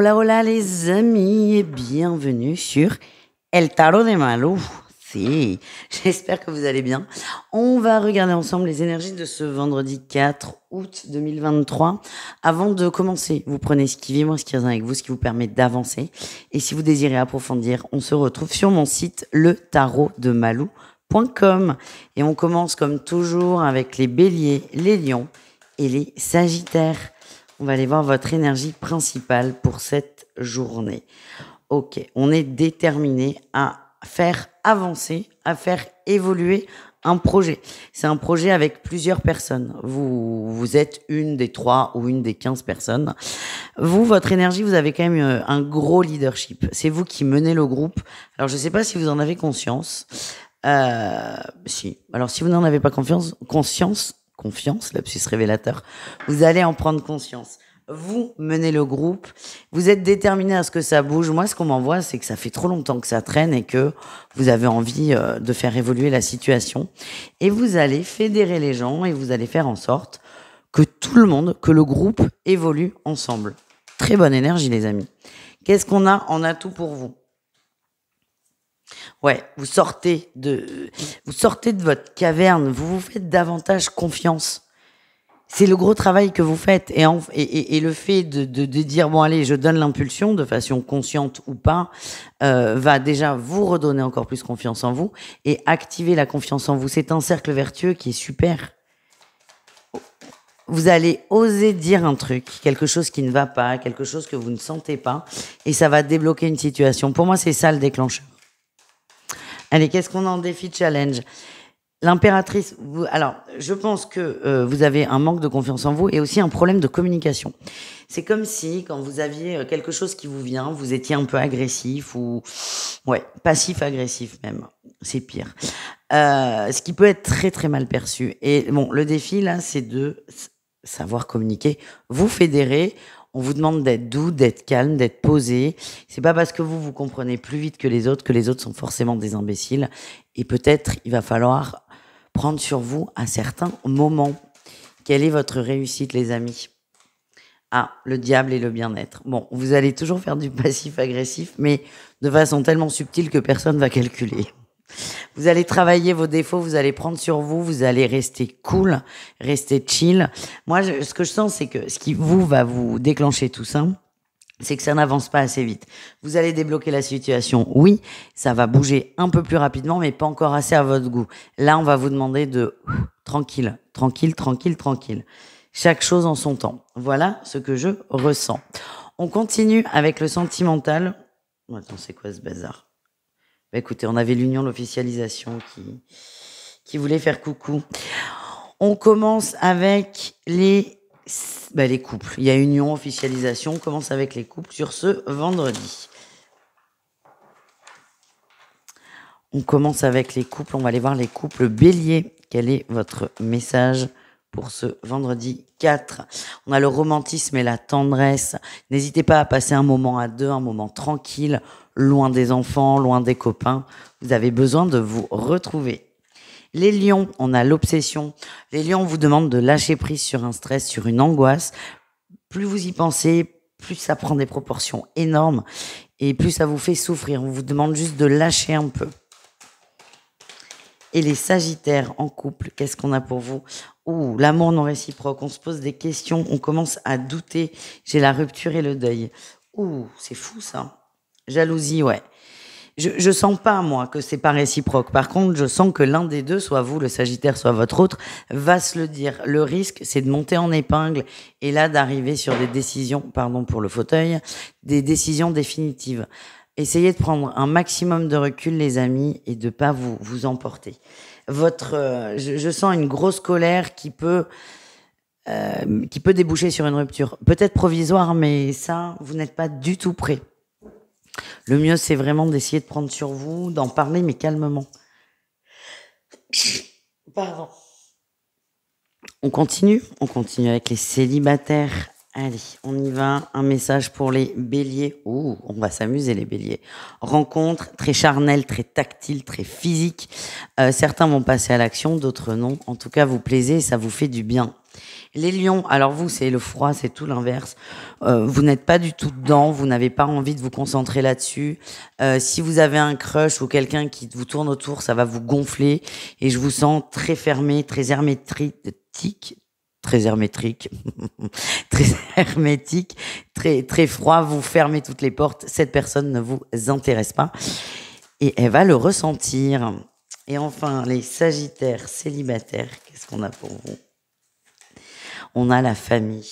Hola, hola les amis et bienvenue sur El Tarot de Malou. Si, j'espère que vous allez bien. On va regarder ensemble les énergies de ce vendredi 4 août 2023. Avant de commencer, vous prenez ce qui vibre, ce qui résonne avec vous, ce qui vous permet d'avancer. Et si vous désirez approfondir, on se retrouve sur mon site letarotdemalou.com. Et on commence comme toujours avec les béliers, les lions et les sagittaires. On va aller voir votre énergie principale pour cette journée. Ok, on est déterminé à faire avancer, à faire évoluer un projet. C'est un projet avec plusieurs personnes. Vous êtes une des 3 ou une des 15 personnes. Vous, votre énergie, vous avez quand même un gros leadership. C'est vous qui menez le groupe. Alors, je ne sais pas si vous en avez conscience. Si. Alors, si vous n'en avez pas confiance, lapsus révélateur, vous allez en prendre conscience. Vous menez le groupe, vous êtes déterminé à ce que ça bouge. Moi, ce qu'on m'envoie, c'est que ça fait trop longtemps que ça traîne et que vous avez envie de faire évoluer la situation. Et vous allez fédérer les gens et vous allez faire en sorte que tout le monde, que le groupe évolue ensemble. Très bonne énergie, les amis. Qu'est-ce qu'on a en atout pour vous ? Ouais, vous sortez de votre caverne, vous vous faites davantage confiance. C'est le gros travail que vous faites et le fait de dire bon allez, je donne l'impulsion de façon consciente ou pas va déjà vous redonner encore plus confiance en vous et activer la confiance en vous. C'est un cercle vertueux qui est super. Vous allez oser dire un truc, quelque chose qui ne va pas, quelque chose que vous ne sentez pas et ça va débloquer une situation. Pour moi, c'est ça le déclencheur. Allez, qu'est-ce qu'on a en défi challenge ? L'impératrice, alors je pense que vous avez un manque de confiance en vous et aussi un problème de communication. C'est comme si quand vous aviez quelque chose qui vous vient, vous étiez un peu agressif ou passif-agressif même, c'est pire. Ce qui peut être très très mal perçu. Et bon, le défi là, c'est de savoir communiquer. Vous fédérez. On vous demande d'être doux, d'être calme, d'être posé. C'est pas parce que vous comprenez plus vite que les autres sont forcément des imbéciles. Et peut-être il va falloir prendre sur vous à certains moments. Quelle est votre réussite, les amis ? Ah, le diable et le bien-être. Bon, vous allez toujours faire du passif-agressif, mais de façon tellement subtile que personne va calculer. Vous allez travailler vos défauts, vous allez prendre sur vous, vous allez rester cool, rester chill. Moi, ce que je sens, c'est que ce qui va vous déclencher tout ça, c'est que ça n'avance pas assez vite. Vous allez débloquer la situation, oui, ça va bouger un peu plus rapidement, mais pas encore assez à votre goût. Là, on va vous demander de tranquille. Chaque chose en son temps. Voilà ce que je ressens. On continue avec le sentimental. Attends, c'est quoi ce bazar ? Bah écoutez, on avait l'union, l'officialisation qui voulait faire coucou. On commence avec les couples. Il y a union, officialisation. On commence avec les couples sur ce vendredi. On commence avec les couples. On va aller voir les couples béliers. Quel est votre message pour ce vendredi 4 ? On a le romantisme et la tendresse. N'hésitez pas à passer un moment à deux, un moment tranquille, loin des enfants, loin des copains. Vous avez besoin de vous retrouver. Les lions, on a l'obsession. Les lions, on vous demande de lâcher prise sur un stress, sur une angoisse. Plus vous y pensez, plus ça prend des proportions énormes et plus ça vous fait souffrir. On vous demande juste de lâcher un peu. Et les sagittaires en couple, qu'est-ce qu'on a pour vous ? L'amour non réciproque. On se pose des questions, on commence à douter. J'ai la rupture et le deuil. C'est fou ça. Jalousie, ouais. Je sens pas, moi, que c'est pas réciproque. Par contre, je sens que l'un des deux, soit vous, le Sagittaire, soit votre autre, va se le dire. Le risque, c'est de monter en épingle et là, d'arriver sur des décisions, pardon pour le fauteuil, des décisions définitives. Essayez de prendre un maximum de recul, les amis, et de pas vous emporter. Je sens une grosse colère qui peut déboucher sur une rupture. Peut-être provisoire, mais ça, vous n'êtes pas du tout prêt. Le mieux, c'est vraiment d'essayer de prendre sur vous, d'en parler, mais calmement. Pardon. On continue avec les célibataires. Allez, on y va. Un message pour les béliers. On va s'amuser, les béliers. Rencontre très charnelle, très tactile, très physique. Certains vont passer à l'action, d'autres non. En tout cas, vous plaisez et ça vous fait du bien. Les lions, alors vous, c'est le froid, c'est tout l'inverse. Vous n'êtes pas du tout dedans, vous n'avez pas envie de vous concentrer là-dessus. Si vous avez un crush ou quelqu'un qui vous tourne autour, ça va vous gonfler. Et je vous sens très fermé, très hermétique, très hermétique, très hermétique, très froid. Vous fermez toutes les portes. Cette personne ne vous intéresse pas. Et elle va le ressentir. Et enfin, les sagittaires célibataires, qu'est-ce qu'on a pour vous? On a la famille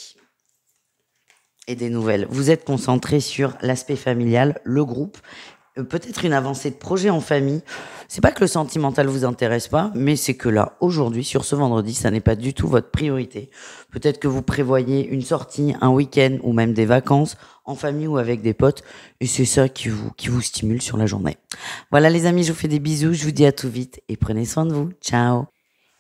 et des nouvelles. Vous êtes concentré sur l'aspect familial, le groupe, peut-être une avancée de projet en famille. C'est pas que le sentimental vous intéresse pas, mais c'est que là, aujourd'hui, sur ce vendredi, ça n'est pas du tout votre priorité. Peut-être que vous prévoyez une sortie, un week-end ou même des vacances en famille ou avec des potes, et c'est ça qui vous stimule sur la journée. Voilà les amis, je vous fais des bisous, je vous dis à tout vite et prenez soin de vous. Ciao.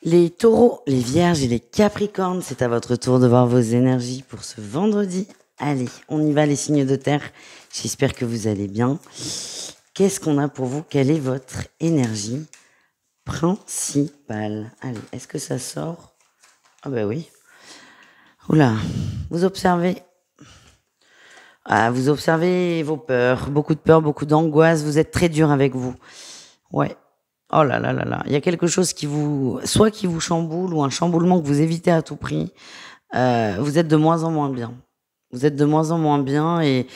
Les taureaux, les vierges et les capricornes, c'est à votre tour de voir vos énergies pour ce vendredi. Allez, on y va les signes de terre. J'espère que vous allez bien. Qu'est-ce qu'on a pour vous? Quelle est votre énergie principale? Allez, est-ce que ça sort? Ah ben oui. Oula, vous observez. Ah, vous observez vos peurs, beaucoup de peur, beaucoup d'angoisse. Vous êtes très dur avec vous. Ouais. Oh là là là là. Il y a quelque chose soit qui vous chamboule ou un chamboulement que vous évitez à tout prix. Vous êtes de moins en moins bien. Vous êtes de moins en moins bien et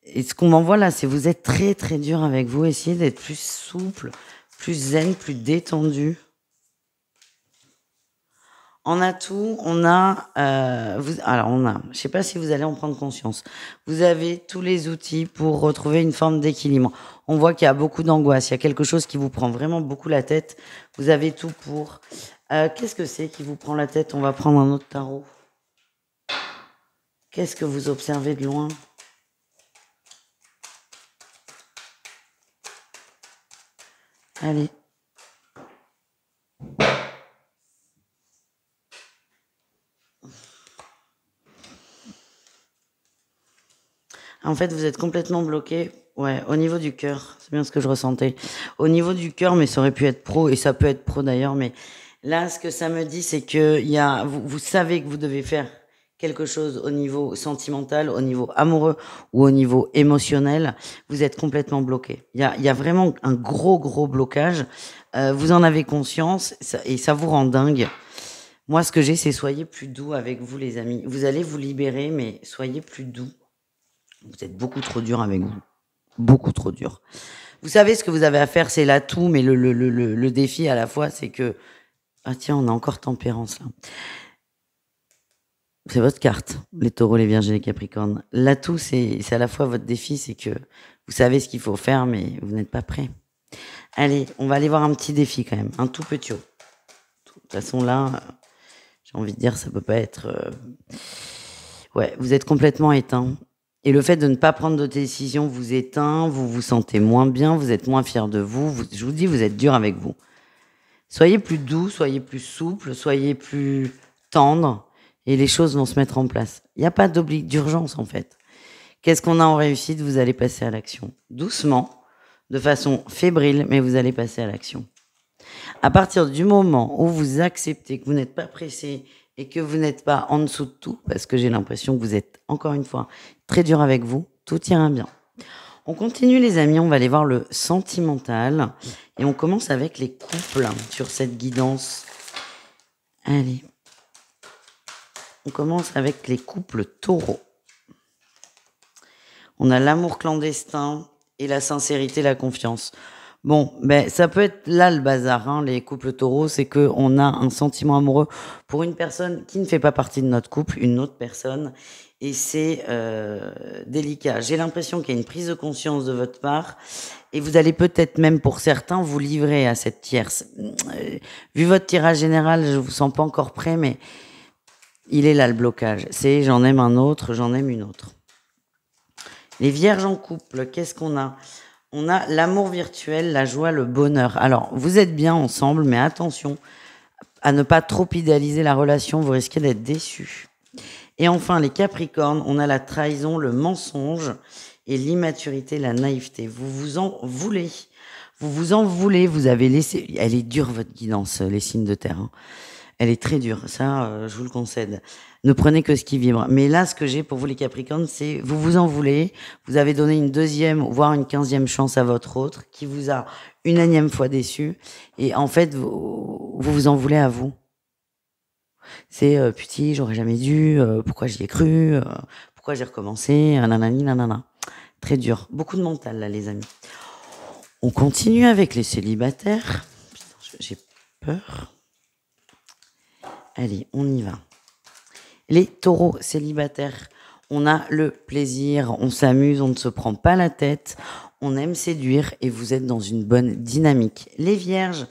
ce qu'on m'envoie là, c'est vous êtes très très dur avec vous. Essayez d'être plus souple, plus zen, plus détendu. En atout, on a, je sais pas si vous allez en prendre conscience. Vous avez tous les outils pour retrouver une forme d'équilibre. On voit qu'il y a beaucoup d'angoisse, il y a quelque chose qui vous prend vraiment beaucoup la tête. Vous avez tout pour. Qu'est-ce que c'est qui vous prend la tête? On va prendre un autre tarot. Qu'est-ce que vous observez de loin? Allez. En fait, vous êtes complètement bloqué. Ouais, au niveau du cœur, c'est bien ce que je ressentais. Au niveau du cœur, mais ça aurait pu être pro, et ça peut être pro d'ailleurs, mais là, ce que ça me dit, c'est que vous savez que vous devez faire quelque chose au niveau sentimental, au niveau amoureux ou au niveau émotionnel. Vous êtes complètement bloqué. Il y a vraiment un gros blocage. Vous en avez conscience et ça vous rend dingue. Moi, ce que j'ai, c'est soyez plus doux avec vous, les amis. Vous allez vous libérer, mais soyez plus doux. Vous êtes beaucoup trop dur avec vous. Beaucoup trop dur. Vous savez ce que vous avez à faire, c'est l'atout, mais le défi à la fois, c'est que... Ah tiens, on a encore tempérance là. C'est votre carte, les taureaux, les vierges et les capricornes. L'atout, c'est à la fois votre défi, c'est que vous savez ce qu'il faut faire, mais vous n'êtes pas prêt. Allez, on va aller voir un petit défi quand même, un tout petit. De toute façon là, j'ai envie de dire, ça peut pas être... Ouais, vous êtes complètement éteint. Et le fait de ne pas prendre de décision vous éteint, vous vous sentez moins bien, vous êtes moins fier de vous. Je vous dis, vous êtes dur avec vous. Soyez plus doux, soyez plus souple, soyez plus tendre et les choses vont se mettre en place. Il n'y a pas d'urgence en fait. Qu'est-ce qu'on a en réussite? Vous allez passer à l'action. Doucement, de façon fébrile, mais vous allez passer à l'action. À partir du moment où vous acceptez que vous n'êtes pas pressé et que vous n'êtes pas en dessous de tout, parce que j'ai l'impression que vous êtes, encore une fois, très dur avec vous, tout ira bien. On continue les amis, on va aller voir le sentimental et on commence avec les couples sur cette guidance. Allez, on commence avec les couples taureaux. On a l'amour clandestin et la sincérité, la confiance. Bon, ben ça peut être là le bazar, hein, les couples taureaux, c'est que on a un sentiment amoureux pour une personne qui ne fait pas partie de notre couple, une autre personne, et c'est délicat. J'ai l'impression qu'il y a une prise de conscience de votre part, et vous allez peut-être même pour certains vous livrer à cette tierce. Vu votre tirage général, je vous sens pas encore prêt, mais il est là le blocage. C'est j'en aime un autre, j'en aime une autre. Les vierges en couple, qu'est-ce qu'on a? On a l'amour virtuel, la joie, le bonheur. Alors, vous êtes bien ensemble, mais attention à ne pas trop idéaliser la relation, vous risquez d'être déçus. Et enfin, les capricornes, on a la trahison, le mensonge et l'immaturité, la naïveté. Vous vous en voulez. Vous vous en voulez, vous avez laissé... Elle est dure, votre guidance, les signes de terre. Hein. Elle est très dure, ça, je vous le concède. Ne prenez que ce qui vibre. Mais là, ce que j'ai pour vous les Capricornes, c'est vous vous en voulez, vous avez donné une deuxième, voire une 15e chance à votre autre, qui vous a une énième fois déçu, et en fait, vous en voulez à vous. C'est putain, j'aurais jamais dû, pourquoi j'y ai cru, pourquoi j'ai recommencé, nanani, nanana. Très dur. Beaucoup de mental, là, les amis. On continue avec les célibataires. Putain, j'ai peur. Allez, on y va. Les taureaux célibataires, on a le plaisir, on s'amuse, on ne se prend pas la tête, on aime séduire et vous êtes dans une bonne dynamique. Les vierges,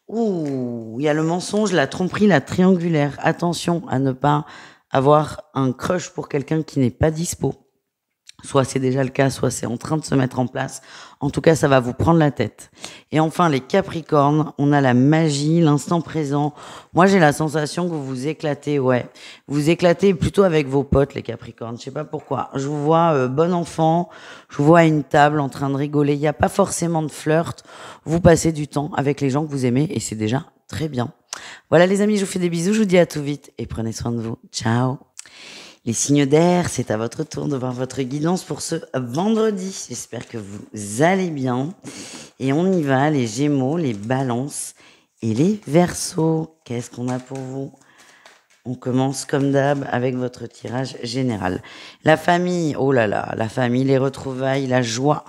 ouh, il y a le mensonge, la tromperie, la triangulaire. Attention à ne pas avoir un crush pour quelqu'un qui n'est pas dispo. Soit c'est déjà le cas, soit c'est en train de se mettre en place. En tout cas, ça va vous prendre la tête. Et enfin, les Capricornes, on a la magie, l'instant présent. Moi, j'ai la sensation que vous vous éclatez, ouais. Vous éclatez plutôt avec vos potes, les Capricornes. Je sais pas pourquoi. Je vous vois bon enfant, je vous vois à une table en train de rigoler. Il n'y a pas forcément de flirt. Vous passez du temps avec les gens que vous aimez et c'est déjà très bien. Voilà les amis, je vous fais des bisous, je vous dis à tout vite et prenez soin de vous. Ciao. Les signes d'air, c'est à votre tour de voir votre guidance pour ce vendredi. J'espère que vous allez bien. Et on y va, les Gémeaux, les Balances et les Verseaux. Qu'est-ce qu'on a pour vous? On commence comme d'hab avec votre tirage général. La famille, oh là là, la famille, les retrouvailles, la joie.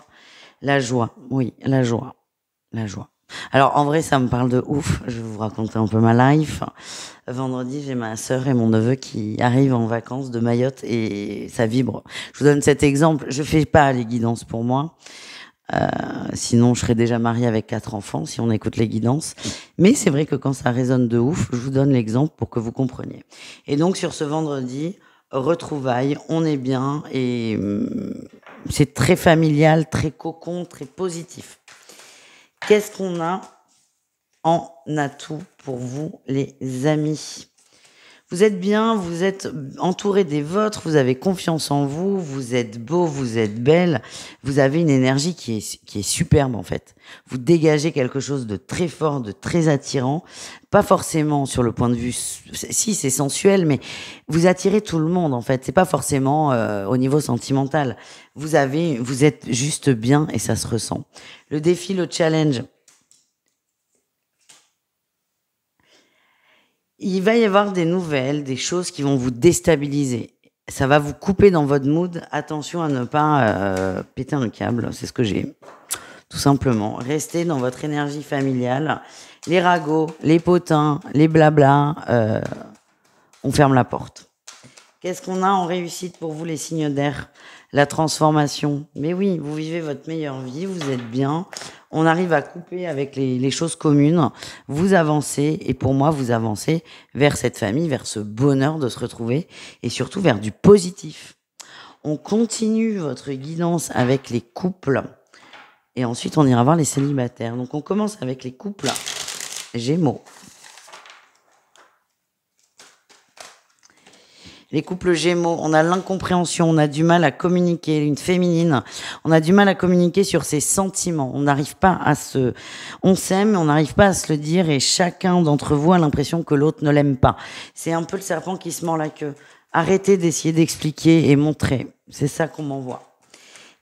La joie, oui, la joie. La joie. Alors en vrai, ça me parle de ouf. Je vais vous raconter un peu ma life. Vendredi, j'ai ma sœur et mon neveu qui arrivent en vacances de Mayotte et ça vibre. Je vous donne cet exemple. Je fais pas les guidances pour moi. Sinon, je serais déjà mariée avec 4 enfants si on écoute les guidances. Mais c'est vrai que quand ça résonne de ouf, je vous donne l'exemple pour que vous compreniez. Et donc, sur ce vendredi, retrouvailles, on est bien et c'est très familial, très cocon, très positif. Qu'est-ce qu'on a en atout pour vous, les amis? Vous êtes bien, vous êtes entouré des vôtres, vous avez confiance en vous, vous êtes beau, vous êtes belle, vous avez une énergie qui est superbe en fait. Vous dégagez quelque chose de très fort, de très attirant, pas forcément sur le point de vue, si c'est sensuel, mais vous attirez tout le monde en fait. C'est pas forcément au niveau sentimental. Vous êtes juste bien et ça se ressent. Le défi, le challenge. Il va y avoir des nouvelles, des choses qui vont vous déstabiliser. Ça va vous couper dans votre mood. Attention à ne pas péter un câble, c'est ce que j'ai. Tout simplement. Restez dans votre énergie familiale. Les ragots, les potins, les blablas, on ferme la porte. Qu'est-ce qu'on a en réussite pour vous, les signes d'air? La transformation. Mais oui, vous vivez votre meilleure vie, vous êtes bien. On arrive à couper avec les choses communes. Vous avancez, et pour moi, vous avancez vers cette famille, vers ce bonheur de se retrouver, et surtout vers du positif. On continue votre guidance avec les couples, et ensuite on ira voir les célibataires. Donc on commence avec les couples Gémeaux. Les couples Gémeaux, on a l'incompréhension, on a du mal à communiquer, une féminine, on a du mal à communiquer sur ses sentiments. On n'arrive pas à on s'aime, mais on n'arrive pas à se le dire et chacun d'entre vous a l'impression que l'autre ne l'aime pas. C'est un peu le serpent qui se mord la queue. Arrêtez d'essayer d'expliquer et montrer. C'est ça qu'on m'envoie.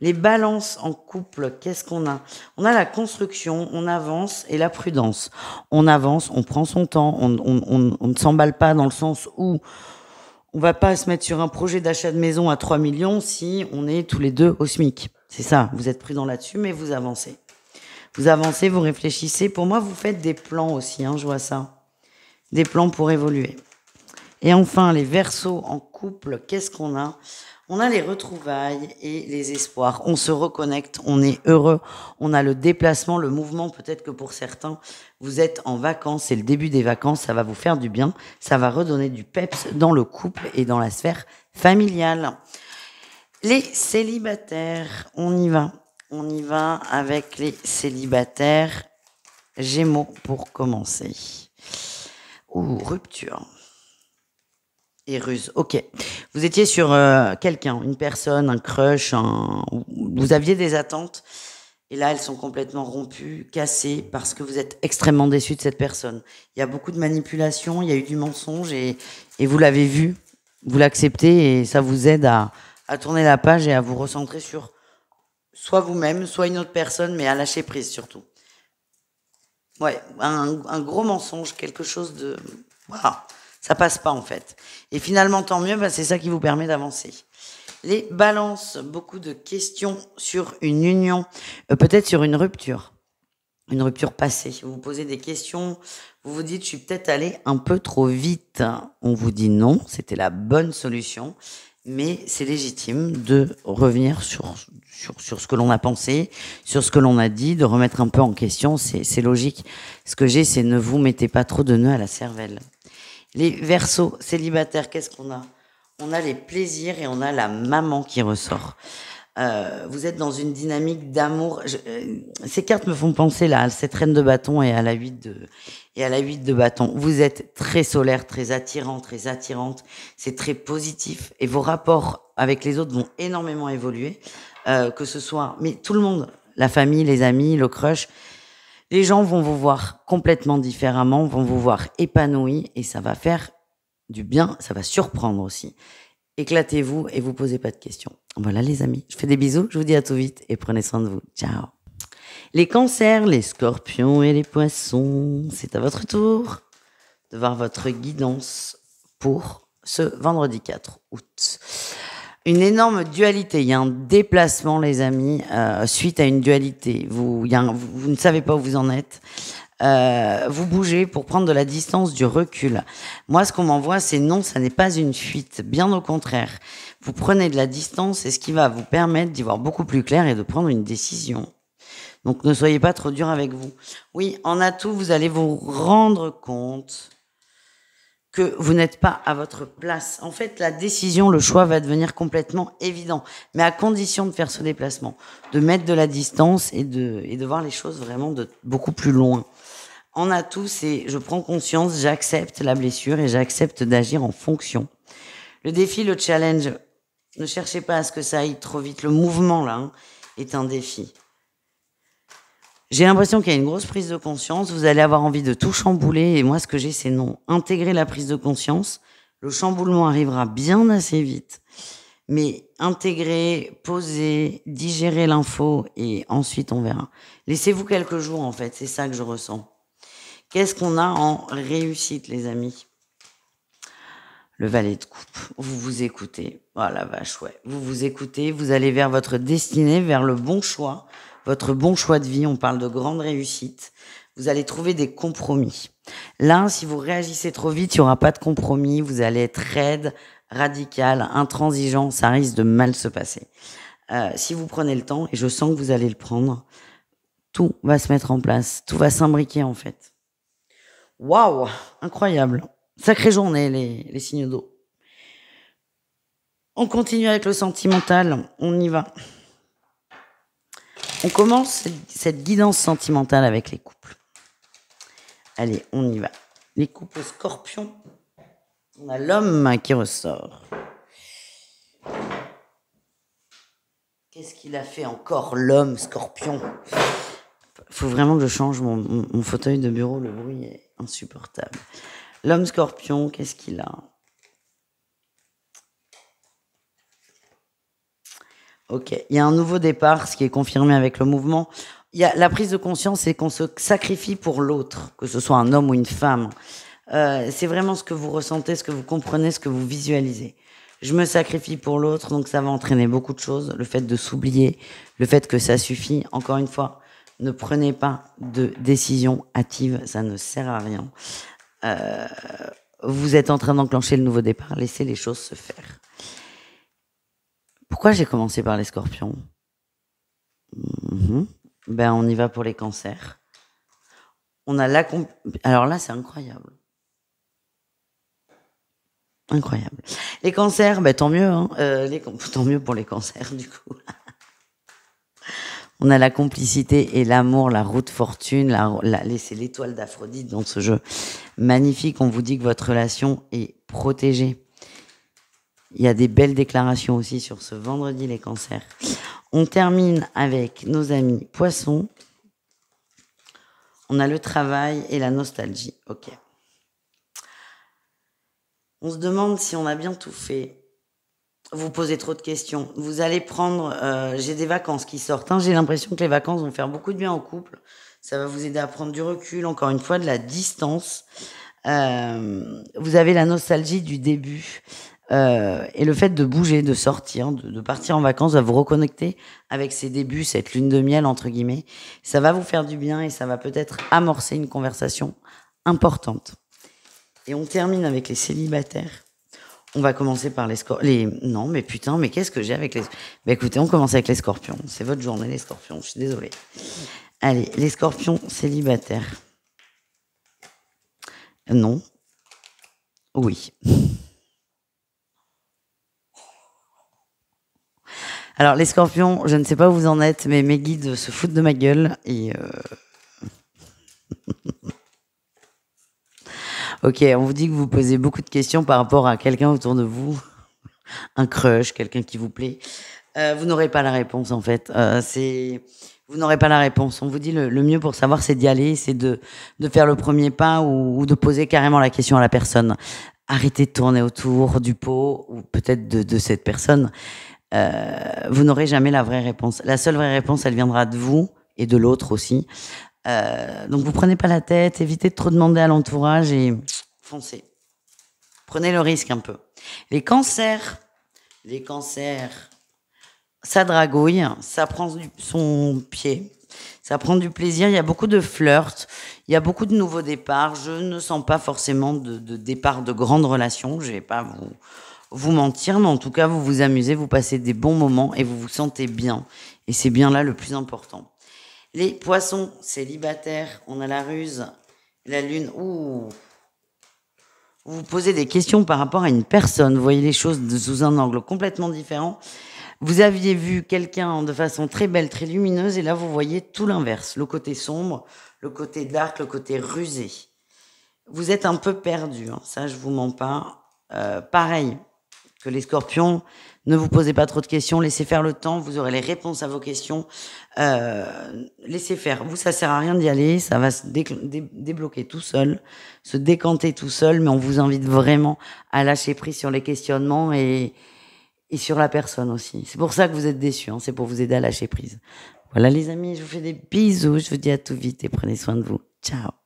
Les balances en couple, qu'est-ce qu'on a? On a la construction, on avance et la prudence. On avance, on prend son temps, on ne s'emballe pas dans le sens où on va pas se mettre sur un projet d'achat de maison à 3 millions si on est tous les deux au SMIC. C'est ça, vous êtes prudent là-dessus, mais vous avancez. Vous avancez, vous réfléchissez. Pour moi, vous faites des plans aussi, je vois ça. Des plans pour évoluer. Et enfin, les Verseaux en couple, qu'est-ce qu'on a? On a les retrouvailles et les espoirs. On se reconnecte, on est heureux. On a le déplacement, le mouvement. Peut-être que pour certains, vous êtes en vacances. C'est le début des vacances. Ça va vous faire du bien. Ça va redonner du peps dans le couple et dans la sphère familiale. Les célibataires, on y va. On y va avec les célibataires Gémeaux pour commencer. Ouh, rupture. Et ruse, ok. Vous étiez sur quelqu'un, une personne, un crush, vous aviez des attentes Et là, elles sont complètement rompues, cassées, parce que vous êtes extrêmement déçu de cette personne. Il y a beaucoup de manipulation, il y a eu du mensonge, et vous l'avez vu, vous l'acceptez, et ça vous aide à tourner la page et à vous recentrer sur soit vous-même, soit une autre personne, mais à lâcher prise surtout. Ouais, un gros mensonge, quelque chose de... Voilà, ça passe pas en fait. Et finalement, tant mieux, c'est ça qui vous permet d'avancer. Les balances, beaucoup de questions sur une union, peut-être sur une rupture passée. Vous vous posez des questions, vous vous dites, je suis peut-être allé un peu trop vite. On vous dit non, c'était la bonne solution, mais c'est légitime de revenir sur ce que l'on a pensé, sur ce que l'on a dit, de remettre un peu en question, c'est logique. Ce que j'ai, c'est ne vous mettez pas trop de nœuds à la cervelle. Les Verseaux célibataires, qu'est-ce qu'on a ? On a les plaisirs et on a la maman qui ressort. Vous êtes dans une dynamique d'amour. Ces cartes me font penser là à cette reine de bâton et à la 8 de bâton. Vous êtes très solaire, très attirant, très attirante. C'est très positif et vos rapports avec les autres vont énormément évoluer. Que ce soit, mais tout le monde, la famille, les amis, le crush, les gens vont vous voir complètement différemment, vont vous voir épanoui et ça va faire du bien, ça va surprendre aussi. Éclatez-vous et vous posez pas de questions. Voilà les amis, je fais des bisous, je vous dis à tout vite et prenez soin de vous. Ciao. Les cancers, les scorpions et les poissons, c'est à votre tour de voir votre guidance pour ce vendredi 4 août. Une énorme dualité, il y a un déplacement les amis, suite à une dualité. Vous ne savez pas où vous en êtes. Vous bougez pour prendre de la distance, du recul. Moi, ce qu'on m'envoie, c'est non, ça n'est pas une fuite. Bien au contraire. Vous prenez de la distance et ce qui va vous permettre d'y voir beaucoup plus clair et de prendre une décision. Donc, ne soyez pas trop dur avec vous. Oui, en atout, vous allez vous rendre compte que vous n'êtes pas à votre place. En fait, la décision, le choix va devenir complètement évident, mais à condition de faire ce déplacement, de mettre de la distance et de voir les choses vraiment de beaucoup plus loin. En atout, c'est je prends conscience, j'accepte la blessure et j'accepte d'agir en fonction. Le défi, le challenge, ne cherchez pas à ce que ça aille trop vite. Le mouvement, là, est un défi. J'ai l'impression qu'il y a une grosse prise de conscience. Vous allez avoir envie de tout chambouler. Et moi, ce que j'ai, c'est non. Intégrer la prise de conscience. Le chamboulement arrivera bien assez vite. Mais intégrer, poser, digérer l'info et ensuite on verra. Laissez-vous quelques jours, en fait. C'est ça que je ressens. Qu'est-ce qu'on a en réussite, les amis ? Le valet de coupe. Vous vous écoutez. Oh la vache, ouais. Vous vous écoutez, vous allez vers votre destinée, vers le bon choix, votre bon choix de vie. On parle de grande réussite. Vous allez trouver des compromis. Là, si vous réagissez trop vite, il n'y aura pas de compromis. Vous allez être raide, radical, intransigeant. Ça risque de mal se passer. Si vous prenez le temps, et je sens que vous allez le prendre, tout va se mettre en place. Tout va s'imbriquer, en fait. Waouh, incroyable. Sacrée journée, les signes d'eau. On continue avec le sentimental. On y va. On commence cette guidance sentimentale avec les couples. Allez, on y va. Les couples scorpions. On a l'homme qui ressort. Qu'est-ce qu'il a fait encore, l'homme scorpion ? Faut vraiment que je change mon fauteuil de bureau, le bruit est insupportable. L'homme scorpion, qu'est-ce qu'il a ? Ok, il y a un nouveau départ, ce qui est confirmé avec le mouvement. Il y a la prise de conscience, c'est qu'on se sacrifie pour l'autre, que ce soit un homme ou une femme. C'est vraiment ce que vous ressentez, ce que vous comprenez, ce que vous visualisez. Je me sacrifie pour l'autre, donc ça va entraîner beaucoup de choses. Le fait de s'oublier, le fait que ça suffit. Encore une fois, ne prenez pas de décision hâtive, ça ne sert à rien. Vous êtes en train d'enclencher le nouveau départ, laissez les choses se faire. Pourquoi j'ai commencé par les scorpions ? Ben, on y va pour les cancers. On a alors là, c'est incroyable. Incroyable. Les cancers, ben, tant mieux. Hein. Tant mieux pour les cancers, du coup. On a la complicité et l'amour, la roue de fortune, c'est l'étoile d'Aphrodite dans ce jeu. Magnifique, on vous dit que votre relation est protégée. Il y a des belles déclarations aussi sur ce vendredi, les cancers. On termine avec nos amis poissons. On a le travail et la nostalgie. Ok. On se demande si on a bien tout fait. Vous posez trop de questions. Vous allez prendre... j'ai des vacances qui sortent. Hein. J'ai l'impression que les vacances vont faire beaucoup de bien au couple. Ça va vous aider à prendre du recul, encore une fois, de la distance. Vous avez la nostalgie du début. Et le fait de bouger, de sortir, de partir en vacances, va vous reconnecter avec ces débuts, cette lune de miel, entre guillemets. Ça va vous faire du bien et ça va peut-être amorcer une conversation importante. Et on termine avec les célibataires. On va commencer par Non, mais putain, mais qu'est-ce que j'ai avec les... Bah écoutez, on commence avec les scorpions. C'est votre journée, les scorpions. Je suis désolée. Allez, les scorpions célibataires. Non. Oui. Alors, les scorpions, je ne sais pas où vous en êtes, mais mes guides se foutent de ma gueule et... Ok, on vous dit que vous posez beaucoup de questions par rapport à quelqu'un autour de vous, un crush, quelqu'un qui vous plaît. Vous n'aurez pas la réponse en fait. Vous n'aurez pas la réponse. On vous dit le mieux pour savoir, c'est d'y aller, c'est de faire le premier pas ou de poser carrément la question à la personne. Arrêtez de tourner autour du pot ou peut-être de cette personne. Vous n'aurez jamais la vraie réponse. La seule vraie réponse, elle viendra de vous et de l'autre aussi. Donc vous prenez pas la tête, évitez de trop demander à l'entourage et foncez. Prenez le risque un peu. Les cancers, ça dragouille, ça prend son pied, ça prend du plaisir, il y a beaucoup de flirts, il y a beaucoup de nouveaux départs. Je ne sens pas forcément de départ de grandes relations, je vais pas vous mentir, mais en tout cas vous vous amusez, vous passez des bons moments et vous vous sentez bien. Et c'est bien là le plus important. Les poissons célibataires, on a la ruse, la lune. Ouh. Vous posez des questions par rapport à une personne. Vous voyez les choses sous un angle complètement différent. Vous aviez vu quelqu'un de façon très belle, très lumineuse, et là vous voyez tout l'inverse. Le côté sombre, le côté dark, le côté rusé. Vous êtes un peu perdu, hein, ça je vous mens pas. Pareil que les scorpions, ne vous posez pas trop de questions, laissez faire le temps, vous aurez les réponses à vos questions. Laissez faire. Vous, ça sert à rien d'y aller, ça va se débloquer tout seul, se décanter tout seul, mais on vous invite vraiment à lâcher prise sur les questionnements et sur la personne aussi. C'est pour ça que vous êtes déçus, hein, c'est pour vous aider à lâcher prise. Voilà les amis, je vous fais des bisous, je vous dis à tout vite et prenez soin de vous. Ciao.